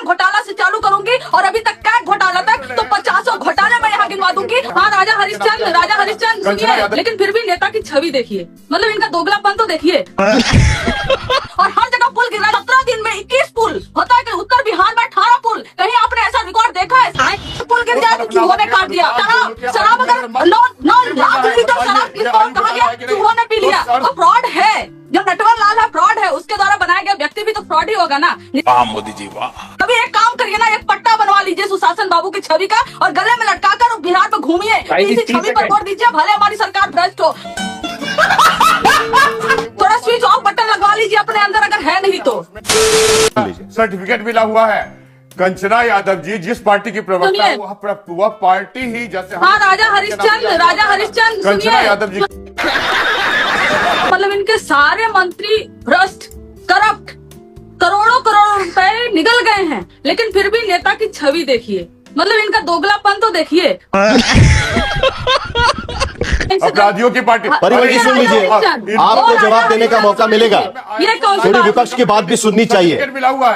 CAG घोटाला से चालू करूंगी और अभी तक कैग घोटाला तक तो 50 घोटाले मैं यहाँ गिनवा दूंगी। हाँ, राजा हरिश्चंद्र सुनिए, लेकिन फिर भी नेता की छवि देखिए, मतलब इनका दोगलापन तो देखिए। और हर जगह पुल गिर रहा है, 17 दिन में 21 पुल होता है कि उत्तर बिहार में 18 पुल। कहीं आपने ऐसा रिकॉर्ड देखा है? पुल गिर जाए तो चूहों ने काट दिया। शराब अगर 9 लाख लीटर शराब कहा गया चूहों ने पी लिया, तो फ्रॉड है। जो नटवर लाल है फ्रॉड है, उसके द्वारा बनाया गया व्यक्ति भी तो फ्रॉड ही होगा ना। वाह मोदी जी वाह। कभी एक काम करिए ना, एक पट्टा बनवा लीजिए सुशासन बाबू की छवि का और गले में लटका कर बिहार में घूमिए, इसी छवि पर वोट दीजिए, भले हमारी सरकार भ्रष्ट हो। थोड़ा स्विच ऑफ बटन लगवा लीजिए अपने अंदर अगर है नहीं तो। सर्टिफिकेट मिला हुआ है कंचना यादव जी, जिस पार्टी की प्रवक्ता है वह पार्टी ही जैसे। हाँ, राजा हरिश्चंद्र कंचना यादव जी, मतलब इनके सारे मंत्री भ्रष्ट, करप्ट, करोड़ों रुपए निकल गए हैं, लेकिन फिर भी नेता की छवि देखिए, मतलब इनका दोगलापन तो देखिए। अपराधियों की पार्टी। परिमल जी सुन लीजिए, आपको जवाब देने का मौका मिलेगा। थोड़ी विपक्ष की बात भी सुननी चाहिए।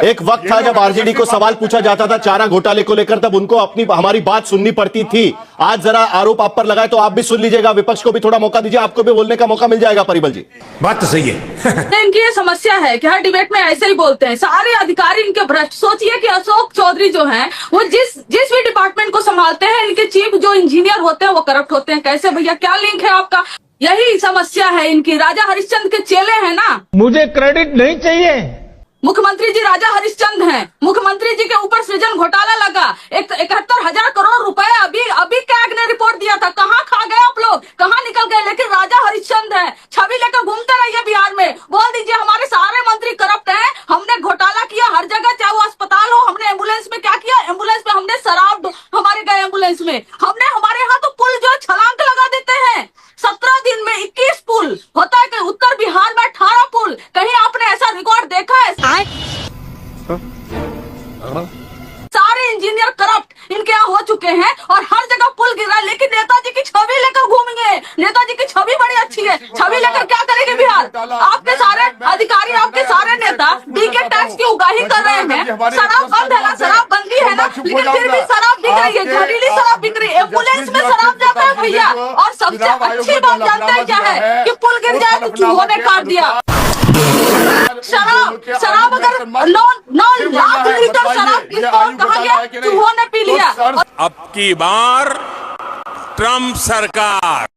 एक वक्त था जब आरजेडी को सवाल पूछा जाता था चारा घोटाले को लेकर, तब उनको हमारी बात सुननी पड़ती थी। आज जरा आरोप आप पर लगाए तो आप भी सुन लीजिएगा, विपक्ष को भी थोड़ा मौका दीजिए, आपको भी बोलने का मौका मिल जाएगा। परिमल जी, बात तो सही है। इनकी ये समस्या है कि हर डिबेट में ऐसे ही बोलते हैं, सारे अधिकारी इनके भ्रष्ट। सोचिए कि अशोक चौधरी जो हैं, वो जिस भी डिपार्टमेंट को संभालते हैं, इनके चीफ जो इंजीनियर होते हैं वो करप्ट होते हैं। कैसे भैया, क्या लिंक है आपका? यही समस्या है इनकी। राजा हरिश्चंद्र के चेले हैं ना। मुझे क्रेडिट नहीं चाहिए। मुख्यमंत्री जी राजा हरिश्चंद्र हैं। मुख्यमंत्री जी के ऊपर सृजन घोटाला लगा, 71,000 करोड़ रुपए अभी कैग ने रिपोर्ट दिया था। कहाँ खा गए आप लोग, कहाँ निकल गए? लेकिन राजा हरिश्चंद्र है, छवि लेकर घूमते रहिए बिहार में, बोल दीजिए हमारे सारे मंत्री करप्ट हैं, हमने घोटाला किया हर जगह, चाहे वो अस्पताल हो। हमने एम्बुलेंस में क्या किया? एम्बुलेंस में हमने शराब हमारे गए एम्बुलेंस में। हमने हमारे यहाँ तो पुल जो छलांग लगा देते हैं। 17 दिन में 21 पुल होता है कि उत्तर बिहार में 18 पुल। कहीं आपने ऐसा रिकॉर्ड देखा है? सारे इंजीनियर करप्ट इनके यहाँ हो चुके हैं और हर जगह पुल गिर रहा है, लेकिन नेताजी की छवि लेकर घूमेंगे। नेताजी की छवि बड़ी अच्छी है, छवि लेकर क्या करेंगे बिहार? आपके सारे अधिकारी, आपके सारे नेता डीके टैक्स की उगाही कर रहे हैं। शराब बंद है ना, शराब बंदी है ना, लेकिन फिर भी शराब बिक रही है, जहरीली शराब बिक रही है। एम्बुलेंस में शराब जाता है भैया। और सबसे अच्छी बात जानते हैं क्या है? कि पुल गिर जाए तो चूहों ने काट दिया। शराब अगर 9 लाख लीटर शराब कहा गया चूहों ने पी लिया। अब की बार ट्रम्प सरकार।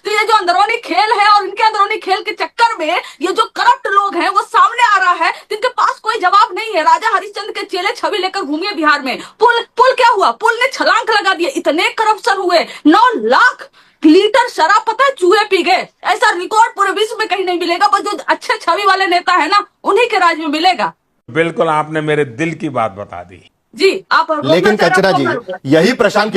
तो ये जो अंदरूनी खेल है और इनके अंदरूनी खेल के चक्कर में ये जो करप्ट लोग हैं वो सामने आ रहा है, जिनके पास कोई जवाब नहीं है। राजा हरिश्चंद्र के चेले छवि लेकर घूमिए बिहार में। पुल क्या हुआ? पुल ने छलांग लगा दिया, इतने करप्शन हुए। 9 लाख लीटर शराब पता है चूहे पी गए। ऐसा रिकॉर्ड पूरे विश्व में कहीं नहीं मिलेगा, बस जो अच्छे छवि वाले नेता है ना उन्हीं के राज में मिलेगा। बिल्कुल, आपने मेरे दिल की बात बता दी जी। आप लेकिन कंचना जी, यही प्रशांत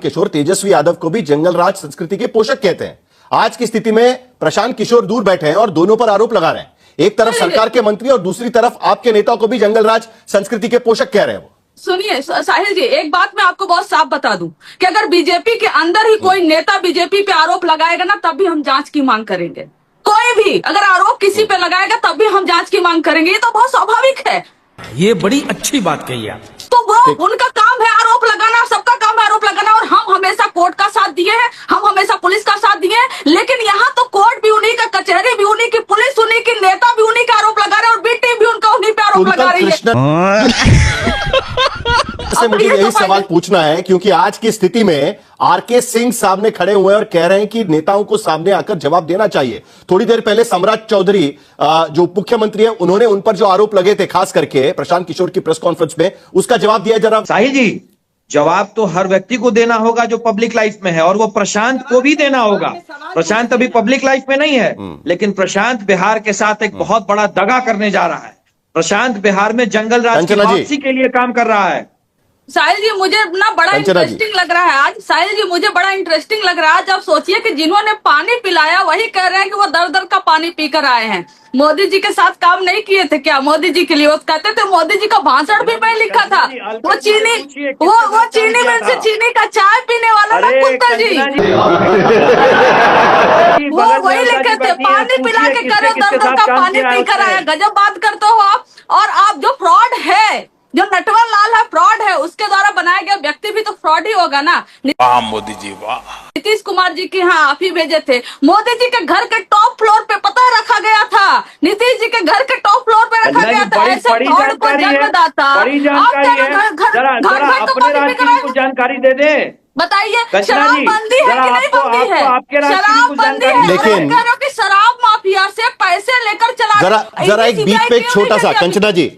किशोर तेजस्वी यादव को भी जंगल राज संस्कृति के पोषक कहते हैं। आज की स्थिति में प्रशांत किशोर दूर बैठे हैं और दोनों पर आरोप लगा रहे हैं। एक तरफ सरकार के मंत्री और दूसरी तरफ आपके नेताओं को भी जंगल राज संस्कृति के पोषक कह रहे हैं। वो सुनिए साहिल जी, एक बात मैं आपको बहुत साफ बता दूं कि अगर बीजेपी के अंदर ही कोई नेता बीजेपी पे आरोप लगाएगा ना, तब भी हम जांच की मांग करेंगे। कोई भी अगर आरोप किसी पे लगाएगा तब भी हम जांच की मांग करेंगे। ये तो बहुत स्वाभाविक है। ये बड़ी अच्छी बात कही आप। तो वो उनका काम है आरोप लगाना, सबका काम है आरोप लगाना। और हम हमेशा कोर्ट का साथ दिए हैं, हम हमेशा पुलिस का साथ दिए हैं। लेकिन यहाँ तो कोर्ट भी उन्हीं का, कचहरी भी उन्हीं की, पुलिस उन्हीं की, नेता भी उन्हीं का आरोप लगा रहे हैं और बी टीम भी उनका उन्हीं पे आरोप लगा रही है। से मुझे यही सवाल पूछना है, क्योंकि आज की स्थिति में आरके सिंह सामने खड़े हुए हैं और कह रहे हैं कि नेताओं को सामने आकर जवाब देना चाहिए। थोड़ी देर पहले सम्राट चौधरी जो मुख्यमंत्री है, उन्होंने उन पर जो आरोप लगे थे खास करके प्रशांत किशोर की प्रेस कॉन्फ्रेंस में, उसका जवाब दिया जरा। साहिल जी, जवाब तो हर व्यक्ति को देना होगा जो पब्लिक लाइफ में है, और वो प्रशांत को भी देना होगा। प्रशांत अभी पब्लिक लाइफ में नहीं है, लेकिन प्रशांत बिहार के साथ एक बहुत बड़ा दगा करने जा रहा है। प्रशांत बिहार में जंगल राज की वापसी के लिए काम कर रहा है। साहिल जी, मुझे ना बड़ा इंटरेस्टिंग लग रहा है आज। साहिल जी, मुझे बड़ा इंटरेस्टिंग लग रहा है आज। आप सोचिए कि जिन्होंने पानी पिलाया वही कह रहे हैं कि वो दर दर का पानी पीकर आए हैं। मोदी जी के साथ काम नहीं किए थे क्या? मोदी जी के लिए वो कहते थे मोदी जी का भाषण भी मैं लिखा था। वो चीनी वो चीनी मिल से चीनी का चाय पीने वाला ना कुत्ता जी, वो वही लिखे थे, पानी पिला के करो दर दर का पानी पी कर आया। गजब बात करते हो आप। और आप जो फ्रॉड है, जो नटवर लाल है फ्रॉड है, उसके द्वारा बनाया गया व्यक्ति भी तो फ्रॉड ही होगा ना। वाह मोदी जी वाह। नीतीश कुमार जी की हाँ आप ही भेजे थे। मोदी जी के घर के टॉप फ्लोर पे पता रखा गया था, नीतीश जी के घर के टॉप फ्लोर पे रखा गया था। ऐसे फ्रॉड को जन्मदाता जानकारी दे दे। बताइए शराबबंदी है कि नहीं बंदी है? शराबबंदी है, लेकिन शराब माफिया से पैसे लेकर चला। जरा एक बीच पे एक छोटा सा, कंचना जी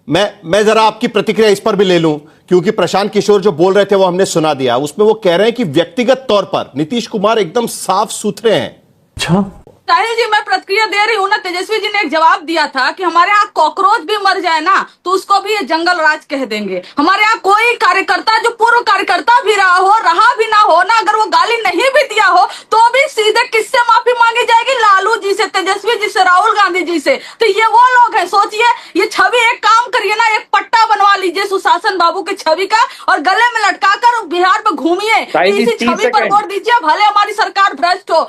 मैं जरा आपकी प्रतिक्रिया इस पर भी ले लूं, क्योंकि प्रशांत किशोर जो बोल रहे थे वो हमने सुना दिया। उसमें वो कह रहे हैं कि व्यक्तिगत तौर पर नीतीश कुमार एकदम साफ सुथरे हैं। अच्छा साहिल जी, मैं प्रतिक्रिया दे रही हूँ ना। तेजस्वी जी ने एक जवाब दिया था कि हमारे यहाँ कॉकरोच भी मर जाए ना तो उसको भी ये जंगल राज कह देंगे। हमारे यहाँ कोई कार्यकर्ता जो पूर्व कार्यकर्ता भी रहा भी ना हो ना, अगर वो गाली नहीं भी दिया हो तो भी सीधे किससे माफी मांगी जाएगी? लालू जी से, तेजस्वी जी से, राहुल गांधी जी से। तो ये वो लोग हैं। सोचिए, ये छवि, एक काम करिए ना, एक पट्टा बनवा लीजिए सुशासन बाबू की छवि का और गले में लटका कर बिहार में घूमिए, इसी छवि पर वोट दीजिए। भले हमारी सरकार भ्रष्ट हो,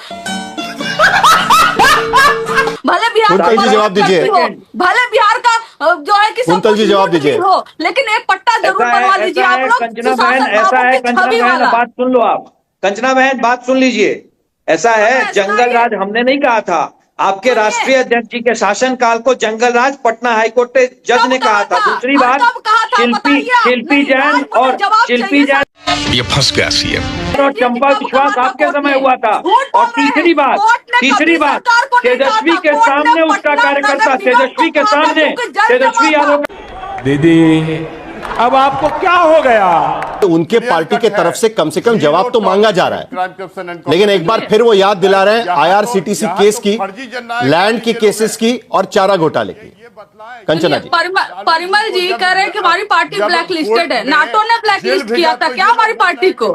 भले बिहार कुंतल जी जवाब दीजिए, भले बिहार का जो है कि कुंतल जी जवाब दीजिए हो, लेकिन एक पट्टा जरूर बनवा लीजिए आप लोग। कंचना बहन, ऐसा है कंचना बहन, बात सुन लो आप। कंचना बहन बात सुन लीजिए। ऐसा है, जंगल राज हमने नहीं कहा था। आपके राष्ट्रीय अध्यक्ष जी के शासनकाल को जंगल राज पटना हाईकोर्ट के जज ने कहा था। दूसरी बात, शिल्पी जैन और शिल्पी जैन ये फंस गया सीएम और चंपा विश्वास आपके समय हुआ था। और तीसरी बात तेजस्वी के सामने उसका कार्यकर्ता, तेजस्वी के सामने तेजस्वी यादव। दीदी अब आपको क्या हो गया? तो उनके पार्टी के तरफ से कम जवाब तो मांगा जा रहा है, लेकिन एक बार फिर वो याद दिला रहे हैं आईआरसीटीसी केस की, लैंड के केसेस की और चारा घोटाले की। कंचना जी, परिमल जी कह रहे हैं कि हमारी पार्टी ब्लैक लिस्टेड है। नाटो ने ब्लैक लिस्ट किया था क्या हमारी पार्टी को?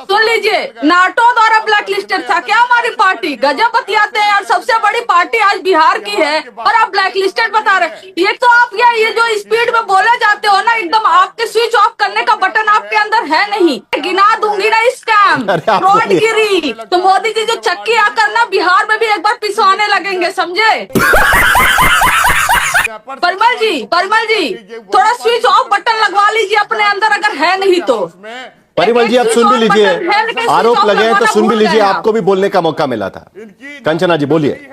सुन लीजिए, नाटो द्वारा ब्लैक लिस्टेड था क्या हमारी पार्टी? गजब बतियाते हैं यार। सबसे बड़ी पार्टी आज बिहार की है और आप ब्लैक लिस्टेड बता रहे। ये तो आप ये जो स्पीड में बोले जाते हो ना, एकदम आपके स्विच ऑफ करने का बटन आपके अंदर है नहीं। गिना दूंगी ना स्कैम, फ्रॉडगिरी। तो मोदी जी जो चक्की आकर ना बिहार में भी एक बार पिसवाने लगेंगे, समझे? परिमल जी थोड़ा स्विच ऑफ बटन लगवा लीजिए अपने अंदर, अगर है नहीं तो। परिमल जी आप सुन भी लीजिए, आरोप लगे हैं तो सुन भी लीजिए, आपको भी बोलने का मौका मिला था। कंचना जी बोलिए।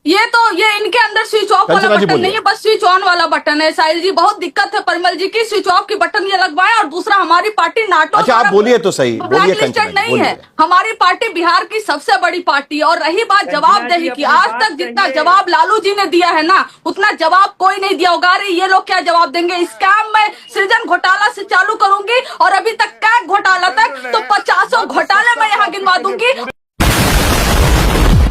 ये इनके अंदर स्विच ऑफ वाला बटन नहीं है, बस स्विच ऑन वाला बटन है। साहिल जी बहुत दिक्कत है परिमल जी की, स्विच ऑफ की बटन ये लगवाएं। और दूसरा, हमारी पार्टी नाटो, अच्छा आप बोलिए तो सही, बोलिए कंचना जी, नहीं है। हमारी पार्टी बिहार की सबसे बड़ी पार्टी। और रही बात जवाबदेही की, आज तक जितना जवाब लालू जी ने दिया है ना, उतना जवाब कोई नहीं दिया होगा। अरे ये लोग क्या जवाब देंगे? स्कैम में सृजन घोटाला से चालू करूंगी और अभी तक कैग घोटाला तक तो 50 घोटाले मैं यहाँ गिनवा दूंगी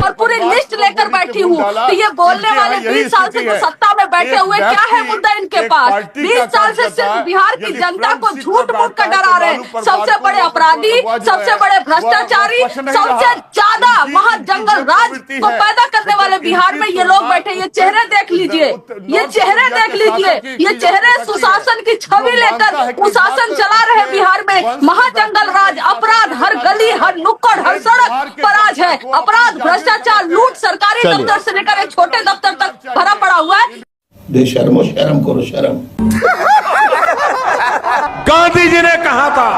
और पूरी लिस्ट लेकर बैठी हूँ। तो ये बोलने वाले 20 साल से जो सत्ता में बैठे हुए, क्या है मुद्दा इनके पास? 20 साल से सिर्फ बिहार की जनता को झूठ मूठ कर डरा रहे हैं। सबसे बड़े अपराधी, सबसे बड़े भ्रष्टाचारी, सबसे ज्यादा महाजंगल राज को पैदा करने वाले बिहार में ये लोग बैठे। ये चेहरे देख लीजिए, ये चेहरे देख लीजिए, ये चेहरे सुशासन की छवि लेकर कुशासन चला रहे बिहार में। महाजंगल राज, अपराध हर गली, हर नुक्कड़, हर सड़क पर आज है। अपराध, भ्रष्टाचार, लूट सरकारी दफ्तर से लेकर एक छोटे दफ्तर तक भरा पड़ा हुआ है। बेशर्मो, शर्म करो, शर्म। गांधी जी ने कहा था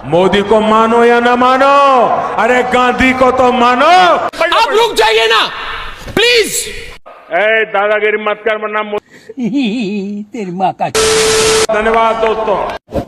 मोदी को मानो या ना मानो, अरे गांधी को तो मानो। आप रुक जाइए ना प्लीज। दादागिरी मत कर वरना तेरी माँ का। धन्यवाद दोस्तों।